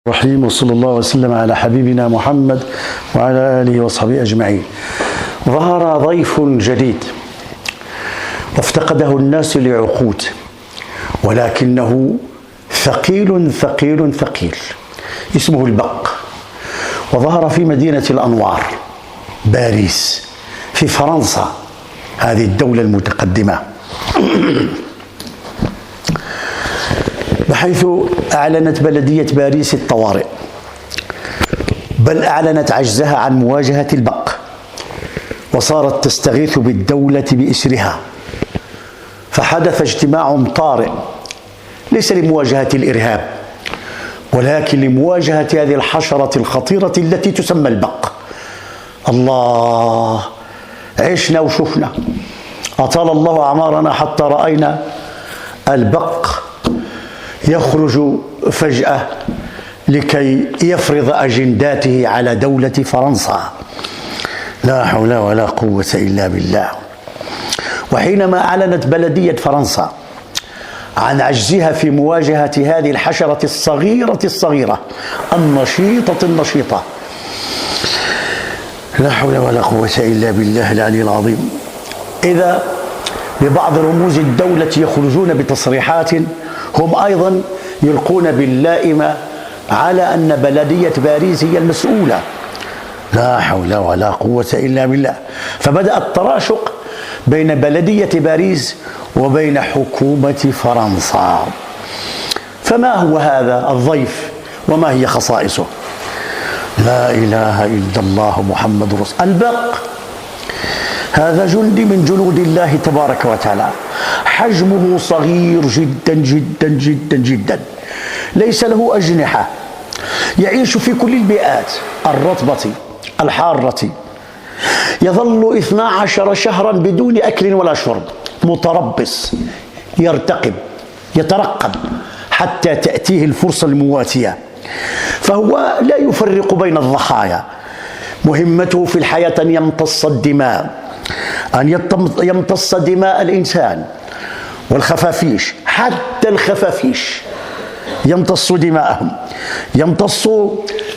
الرحيم، وصلى الله وسلم على حبيبنا محمد وعلى آله وصحبه أجمعين. ظهر ضيف جديد وافتقده الناس لعقود، ولكنه ثقيل ثقيل ثقيل، اسمه البق، وظهر في مدينة الأنوار باريس في فرنسا، هذه الدولة المتقدمة، بحيث أعلنت بلدية باريس الطوارئ، بل أعلنت عجزها عن مواجهة البق، وصارت تستغيث بالدولة بإسرها. فحدث اجتماع طارئ ليس لمواجهة الإرهاب، ولكن لمواجهة هذه الحشرة الخطيرة التي تسمى البق. الله، عشنا وشفنا، أطال الله أعمارنا حتى رأينا البق يخرج فجأة لكي يفرض أجنداته على دولة فرنسا. لا حول ولا قوة إلا بالله. وحينما أعلنت بلدية فرنسا عن عجزها في مواجهة هذه الحشرة الصغيرة النشيطة، لا حول ولا قوة إلا بالله العلي العظيم، إذا ببعض رموز الدولة يخرجون بتصريحات هم أيضا يلقون باللائمة على أن بلدية باريس هي المسؤولة. لا حول ولا قوة إلا بالله. فبدأ التراشق بين بلدية باريس وبين حكومة فرنسا. فما هو هذا الضيف وما هي خصائصه؟ لا إله إلا الله محمد رسول الله. البق هذا جندي من جنود الله تبارك وتعالى، حجمه صغير جدا جدا جدا جدا، ليس له أجنحة، يعيش في كل البيئات الرطبة الحارة، يظل 12 شهرا بدون أكل ولا شرب، متربص، يترقب حتى تأتيه الفرصة المواتية. فهو لا يفرق بين الضحايا، مهمته في الحياة أن يمتص الدماء، الإنسان والخفافيش، حتى الخفافيش يمتص دماءهم، يمتص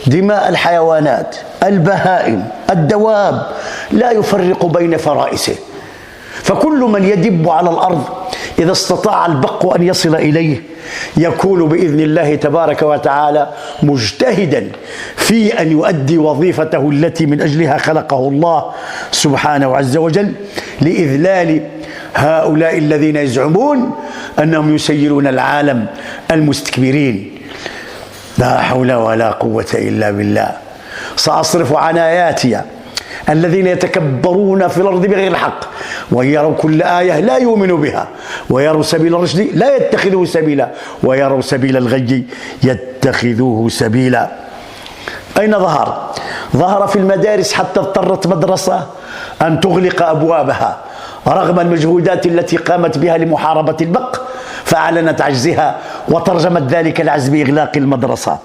دماء الحيوانات، البهائم، الدواب، لا يفرق بين فرائسه. فكل من يدب على الأرض إذا استطاع البق أن يصل إليه يكون بإذن الله تبارك وتعالى مجتهدا في أن يؤدي وظيفته التي من أجلها خلقه الله سبحانه عز وجل، لإذلال هؤلاء الذين يزعمون أنهم يسيرون العالم المستكبرين. لا حول ولا قوة إلا بالله. سأصرف عن آياتي الذين يتكبرون في الأرض بغير الحق ويروا كل آية لا يؤمنوا بها، ويروا سبيل الرشد لا يتخذوه سبيلا، ويروا سبيل الغي يتخذوه سبيلا. أين ظهر؟ ظهر في المدارس، حتى اضطرت مدرسة أن تغلق أبوابها رغم المجهودات التي قامت بها لمحاربة البق، فأعلنت عجزها وترجمت ذلك العجز بإغلاق المدرسة.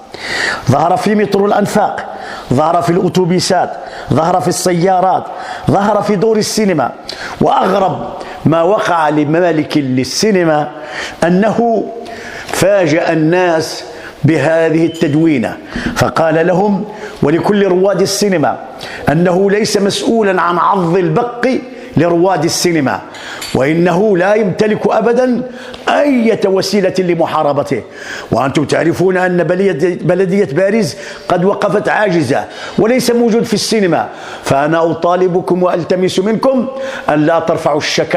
ظهر في مترو الأنفاق، ظهر في الأتوبيسات، ظهر في السيارات، ظهر في دور السينما. وأغرب ما وقع لمالك للسينما أنه فاجأ الناس بهذه التدوينة، فقال لهم ولكل رواد السينما أنه ليس مسؤولا عن عض البق لرواد السينما، وإنه لا يمتلك أبدا أي وسيلة لمحاربته. وأنتم تعرفون أن بلدية باريس قد وقفت عاجزة وليس موجود في السينما. فأنا أطالبكم وألتمس منكم أن لا ترفعوا الشكاوى